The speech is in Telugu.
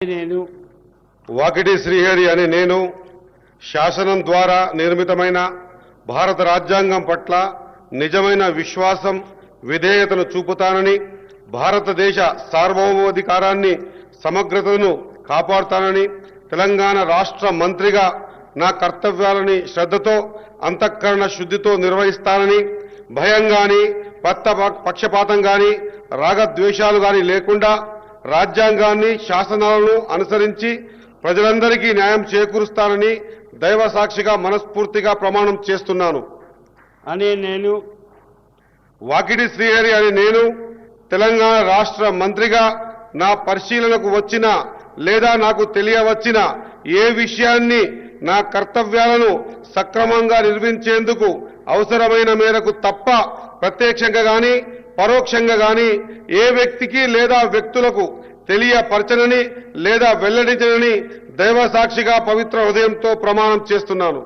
నేను వాకిటి శ్రీహరి అనే నేను శాసనం ద్వారా నిర్మితమైన భారత రాజ్యాంగం పట్ల నిజమైన విశ్వాసం విధేయతను చూపుతానని, భారతదేశ సార్వభౌమాధికారాన్ని సమగ్రతను కాపాడుతానని, తెలంగాణ రాష్ట్ర మంత్రిగా నా కర్తవ్యాలని శ్రద్ధతో అంతఃకరణ శుద్ధితో నిర్వహిస్తానని, భయం గాని పక్షపాతం గాని రాగద్వేషాలు గాని లేకుండా రాజ్యాంగాన్ని శాసనాలను అనుసరించి ప్రజలందరికీ న్యాయం చేకూరుస్తానని దైవ సాక్షిగా మనస్ఫూర్తిగా ప్రమాణం చేస్తున్నాను. నేను వాకిటి శ్రీహరి అనే నేను తెలంగాణ రాష్ట్ర మంత్రిగా నా పరిశీలనకు వచ్చిన లేదా నాకు తెలియవచ్చిన ఏ విషయాన్ని నా కర్తవ్యాలను సక్రమంగా నిర్వహించేందుకు అవసరమైన మేరకు తప్ప ప్రత్యక్షంగా గాని పరోక్షంగా గాని ఏ వ్యక్తికి లేదా వ్యక్తులకు తెలియపరచనని లేదా వెల్లడించనని దైవ సాక్షిగా పవిత్ర హృదయంతో ప్రమాణం చేస్తున్నాను.